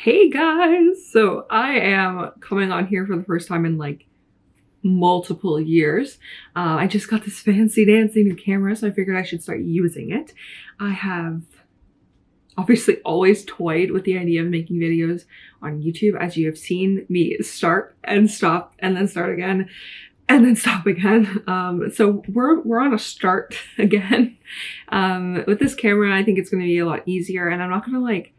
Hey guys! So I am coming on here for the first time in like multiple years. I just got this fancy dancy new camera, so I figured I should start using it. I have obviously always toyed with the idea of making videos on YouTube, as you have seen me start and stop and then start again and then stop again. So we're on a start again. With this camera, I think it's going to be a lot easier, and I'm not going to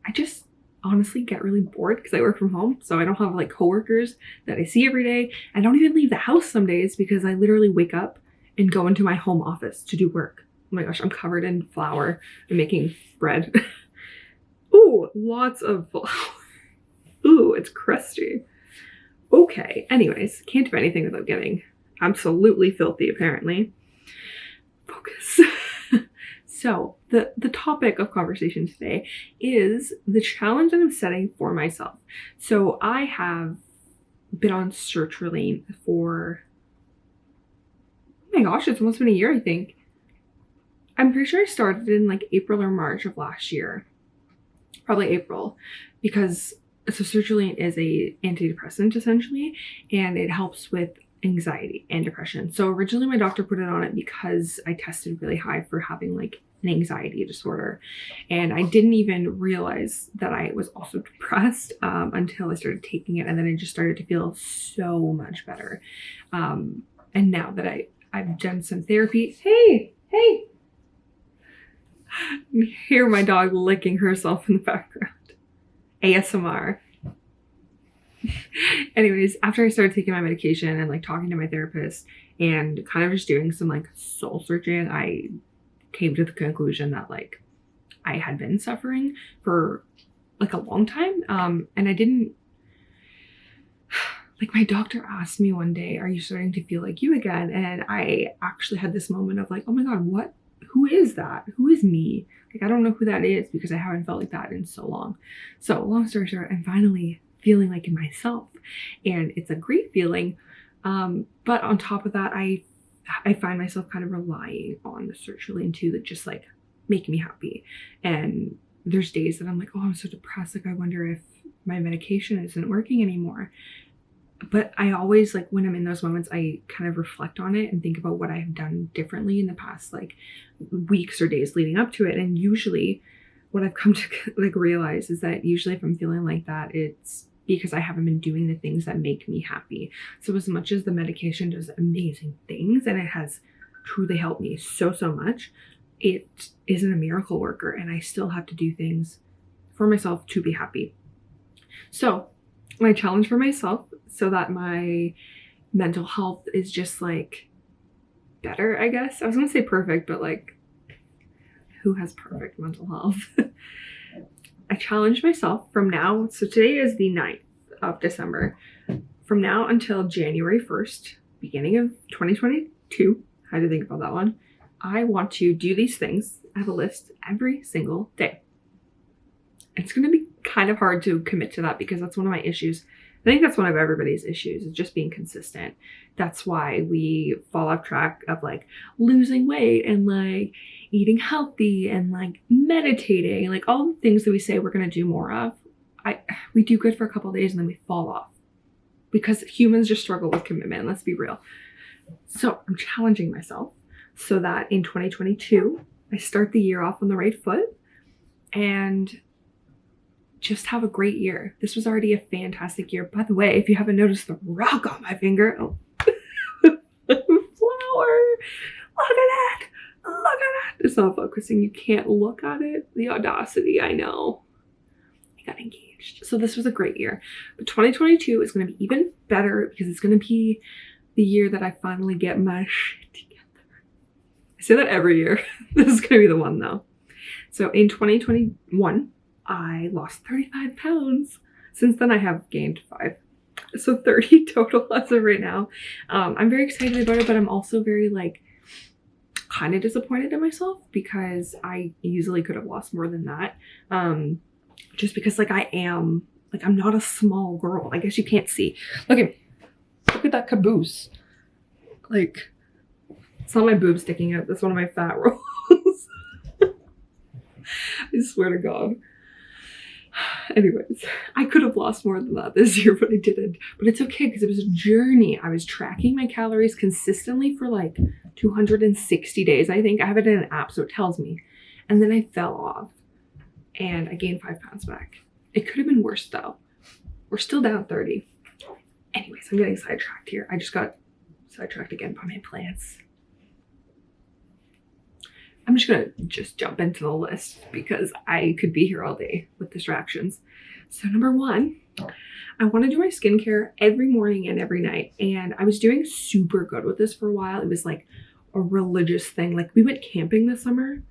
I just honestly get really bored because I work from home. So I don't have like coworkers that I see every day. I don't even leave the house some days because I literally wake up and go into my home office to do work. Oh my gosh, I'm covered in flour. I'm making bread. Ooh, lots of flour. Ooh, it's crusty. Okay, anyways, can't do anything without getting absolutely filthy, apparently. Focus. So the topic of conversation today is the challenge that I'm setting for myself. So I have been on Sertraline for, oh my gosh, it's almost been a year, I think. I'm pretty sure I started in like April or March of last year. Probably April, because so Sertraline is a antidepressant essentially, and it helps with anxiety and depression. So originally my doctor put it on it because I tested really high for having like an anxiety disorder, and I didn't even realize that I was also depressed until I started taking it, and then I just started to feel so much better. And now that I've done some therapy, hey, hear my dog licking herself in the background. ASMR. Anyways, after I started taking my medication and like talking to my therapist and kind of just doing some like soul searching, I came to the conclusion that like I had been suffering for like a long time. And I didn't, like, my doctor asked me one day, are you starting to feel like you again? And I actually had this moment of like, oh my God, who is that? Who is me? Like, I don't know who that is because I haven't felt like that in so long. So long story short, I'm finally feeling like myself, and it's a great feeling. But on top of that, I find myself kind of relying on the Sertraline too, that just like make me happy. And there's days that I'm like, oh, I'm so depressed. Like, I wonder if my medication isn't working anymore. But I always, like, when I'm in those moments, I kind of reflect on it and think about what I've done differently in the past like weeks or days leading up to it. And usually what I've come to like realize is that usually if I'm feeling like that, it's because I haven't been doing the things that make me happy. So as much as the medication does amazing things and it has truly helped me so much, it isn't a miracle worker, and I still have to do things for myself to be happy. So my challenge for myself, so that my mental health is just like better, I guess. I was gonna say perfect, but like, who has perfect mental health? I challenged myself from now, so today is the 9th of December, from now until January 1st, beginning of 2022, I had to think about that one, I want to do these things. I have a list every single day. It's going to be kind of hard to commit to that because that's one of my issues. I think that's one of everybody's issues, is just being consistent. That's why we fall off track of like losing weight and like eating healthy and like meditating, like all the things that we say we're going to do more of. We do good for a couple of days and then we fall off because humans just struggle with commitment. Let's be real. So I'm challenging myself so that in 2022, I start the year off on the right foot and just have a great year. This was already a fantastic year. By the way, if you haven't noticed the rock on my finger, oh, flower, look at that. It's not focusing. You can't look at it. The audacity, I know. I got engaged. So this was a great year. But 2022 is going to be even better because it's going to be the year that I finally get my shit together. I say that every year. This is going to be the one though. So in 2021, I lost 35 pounds. Since then, I have gained 5. So 30 total as of right now. I'm very excited about it, but I'm also very like kind of disappointed in myself because I easily could have lost more than that. Just because like I'm not a small girl. I guess you can't see. Look at that caboose. Like, it's not my boobs sticking out. That's one of my fat rolls. I swear to God. Anyways, I could have lost more than that this year, but I didn't. But it's okay because it was a journey. I was tracking my calories consistently for like 260 days. I think I have it in an app, so it tells me. And then I fell off and I gained 5 pounds back. It could have been worse though. We're still down 30. Anyways, I'm getting sidetracked here. I just got sidetracked again by my plants. I'm just gonna jump into the list because I could be here all day with distractions. So number 1, I want to do my skincare every morning and every night. And I was doing super good with this for a while. It was like a religious thing. Like we went camping this summer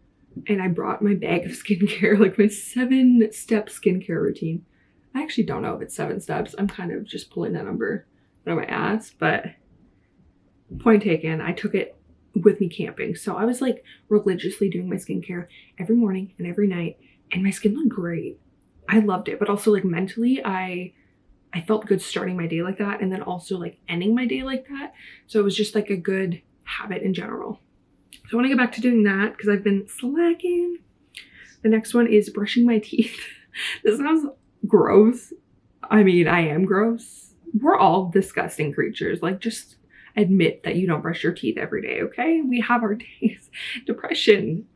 and I brought my bag of skincare, like my 7-step skincare routine. I actually don't know if it's 7 steps. I'm kind of just pulling that number out of my ass, but point taken, I took it with me camping. So I was like religiously doing my skincare every morning and every night, and my skin looked great. I loved it, but also like mentally, I felt good starting my day like that and then also like ending my day like that. So it was just like a good habit in general. So I want to get back to doing that because I've been slacking. The next one is brushing my teeth. This sounds gross. I mean, I am gross. We're all disgusting creatures. Like, just admit that you don't brush your teeth every day, okay? We have our days. Depression.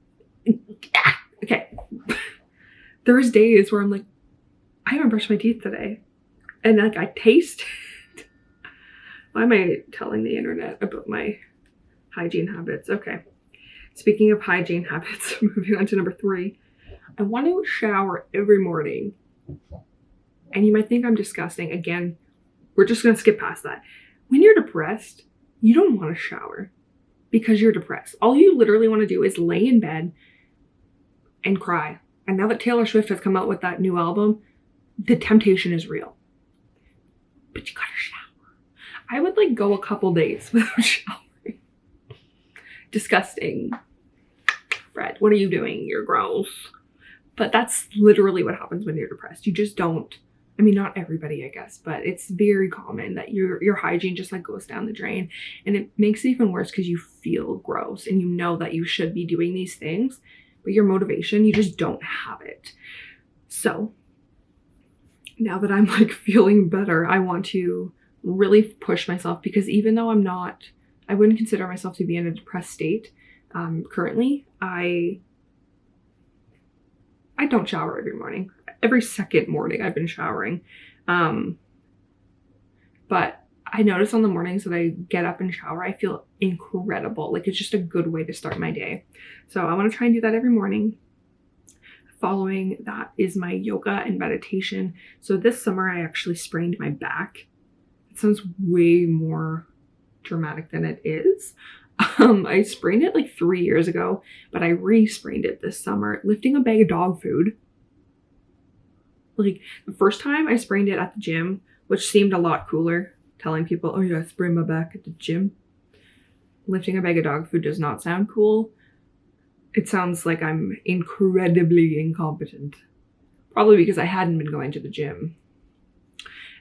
Okay. There's days where I'm like, I haven't brushed my teeth today. And like I taste. Why am I telling the internet about my hygiene habits? Okay. Speaking of hygiene habits, moving on to number 3. I want to shower every morning. And you might think I'm disgusting. Again, we're just going to skip past that. When you're depressed, you don't want to shower because you're depressed. All you literally want to do is lay in bed and cry. And now that Taylor Swift has come out with that new album, the temptation is real. But you gotta shower. I would like go a couple days without showering. Disgusting. Fred, what are you doing? You're gross. But that's literally what happens when you're depressed. You just don't, I mean, not everybody, I guess, but it's very common that your hygiene just like goes down the drain. And it makes it even worse because you feel gross and you know that you should be doing these things, but your motivation, you just don't have it. So now that I'm like feeling better, I want to really push myself because even though I wouldn't consider myself to be in a depressed state currently, I don't shower every morning. Every second morning I've been showering. But I notice on the mornings that I get up and shower, I feel incredible. Like it's just a good way to start my day. So I want to try and do that every morning. Following that is my yoga and meditation. So this summer I actually sprained my back. It sounds way more dramatic than it is. I sprained it like 3 years ago, but I re-sprained it this summer lifting a bag of dog food. Like the first time I sprained it at the gym, which seemed a lot cooler, telling people, oh yeah, I sprained my back at the gym. Lifting a bag of dog food does not sound cool. It sounds like I'm incredibly incompetent. Probably because I hadn't been going to the gym.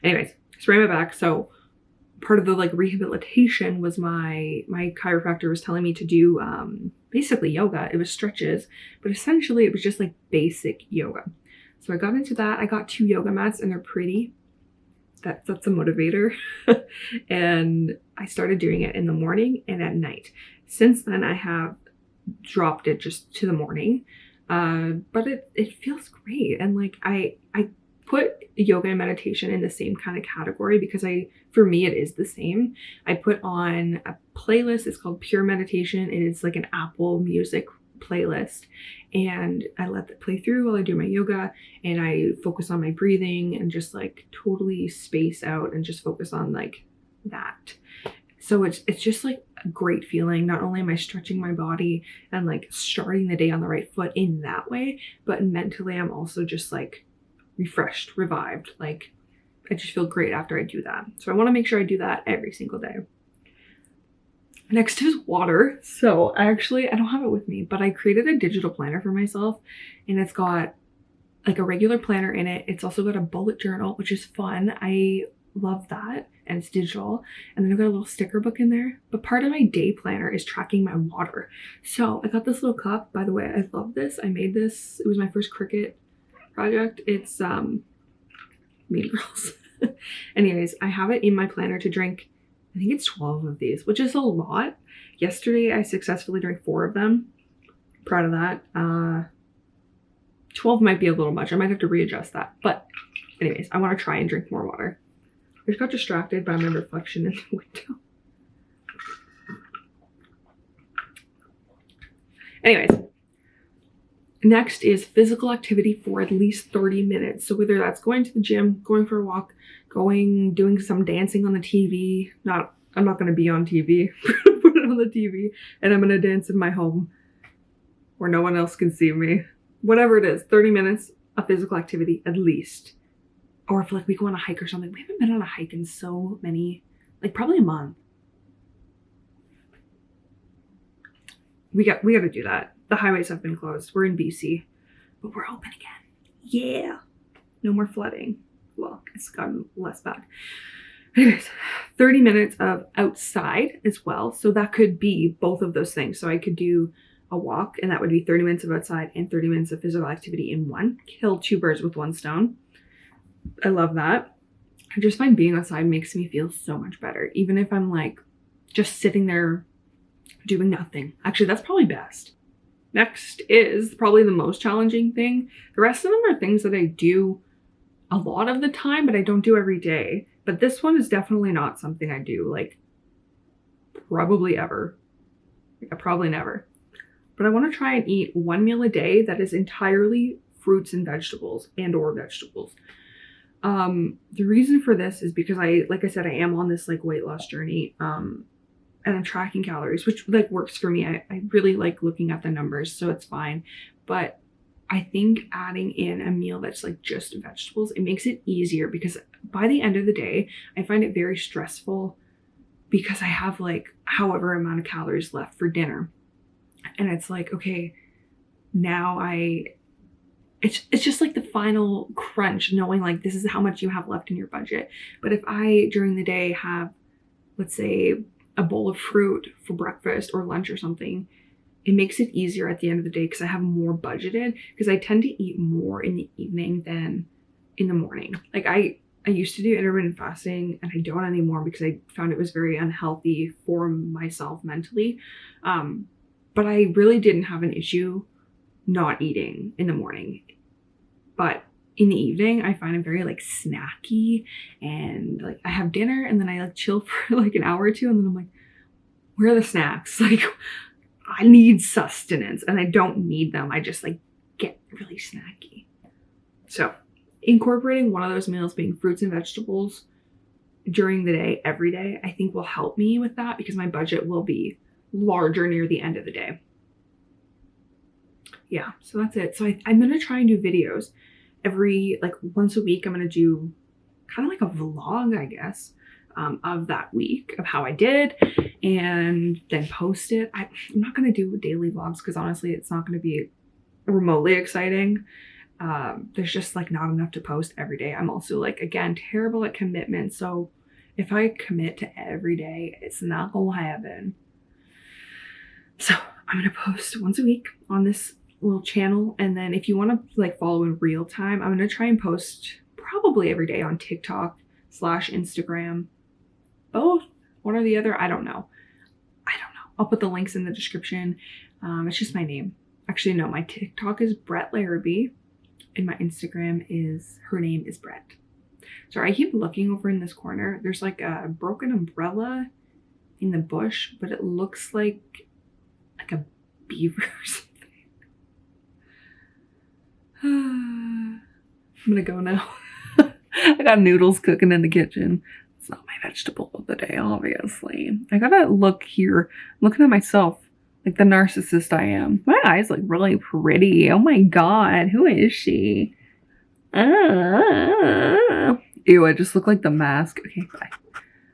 Anyways, sprained my back. So part of the like rehabilitation was my chiropractor was telling me to do basically yoga. It was stretches, but essentially it was just like basic yoga. So I got into that. I got 2 yoga mats and they're pretty. That's a motivator. And I started doing it in the morning and at night. Since then I have dropped it just to the morning. But it feels great. And like I put yoga and meditation in the same kind of category because for me it is the same. I put on a playlist. It's called Pure Meditation. It is like an Apple Music playlist, and I let that play through while I do my yoga, and I focus on my breathing and just like totally space out and just focus on like that. So it's just like a great feeling. Not only am I stretching my body and like starting the day on the right foot in that way, but mentally I'm also just like refreshed, revived. Like I just feel great after I do that. So I want to make sure I do that every single day. Next is water. So I don't have it with me, but I created a digital planner for myself, and it's got like a regular planner in it. It's also got a bullet journal, which is fun. I love that. And it's digital. And then I've got a little sticker book in there. But part of my day planner is tracking my water. So I got this little cup. By the way, I love this. I made this. It was my first Cricut project. It's Mean Girls. Anyways, I have it in my planner to drink, I think it's 12 of these, which is a lot. Yesterday, I successfully drank 4 of them. Proud of that. 12 might be a little much. I might have to readjust that. But anyways, I want to try and drink more water. I just got distracted by my reflection in the window. Anyways, next is physical activity for at least 30 minutes. So whether that's going to the gym, going for a walk, doing some dancing on the TV. I'm not going to be on TV. Put it on the TV and I'm going to dance in my home where no one else can see me. Whatever it is, 30 minutes of physical activity at least. Or if like we go on a hike or something. We haven't been on a hike in so many, like probably a month. We got to do that. The highways have been closed. We're in BC, but we're open again. Yeah. No more flooding. Well, it's gotten less bad. Anyways, 30 minutes of outside as well. So that could be both of those things. So I could do a walk and that would be 30 minutes of outside and 30 minutes of physical activity in one. Kill 2 birds with 1 stone. I love that. I just find being outside makes me feel so much better. Even if I'm like just sitting there doing nothing. Actually, that's probably best. Next is probably the most challenging thing. The rest of them are things that I do a lot of the time, but I don't do every day. But this one is definitely not something I do like probably ever. Probably never. But I want to try and eat 1 meal a day that is entirely fruits and vegetables or vegetables. The reason for this is because like I said, I am on this like weight loss journey. And I'm tracking calories, which like works for me. I really like looking at the numbers, so it's fine. But I think adding in a meal that's like just vegetables, it makes it easier because by the end of the day, I find it very stressful because I have like however amount of calories left for dinner. And it's like, okay, now it's just like the final crunch, knowing like this is how much you have left in your budget. But if I during the day have, let's say, a bowl of fruit for breakfast or lunch or something, it makes it easier at the end of the day because I have more budgeted, because I tend to eat more in the evening than in the morning. Like I used to do intermittent fasting and I don't anymore because I found it was very unhealthy for myself mentally. But I really didn't have an issue not eating in the morning. But in the evening, I find I'm very like snacky and like I have dinner and then I like chill for like an hour or 2 and then I'm like, where are the snacks? Like I need sustenance and I don't need them. I just like get really snacky. So incorporating one of those meals being fruits and vegetables during the day, every day, I think will help me with that because my budget will be larger near the end of the day. Yeah, so that's it. So I'm going to try and do videos every like once a week. I'm going to do kind of like a vlog, I guess, of that week of how I did and then post it. I'm not going to do daily vlogs because honestly, it's not going to be remotely exciting. There's just like not enough to post every day. I'm also like, again, terrible at commitment. So if I commit to every day, it's not going to happen. So I'm going to post once a week on this little channel. And then if you want to like follow in real time, I'm going to try and post probably every day on TikTok/Instagram, both, one or the other. I don't know. I'll put the links in the description. It's just my name. Actually, no, my TikTok is Brett Larrabee and my Instagram is, her name is Brett. Sorry, I keep looking over in this corner. There's like a broken umbrella in the bush, but it looks like a beaver or something. I'm gonna go now. I got noodles cooking in the kitchen. It's not my vegetable of the day, obviously. I gotta look here. I'm looking at myself like the narcissist I am. My eyes look really pretty. Oh my god, who is she? Ew, I just look like the mask. Okay, bye.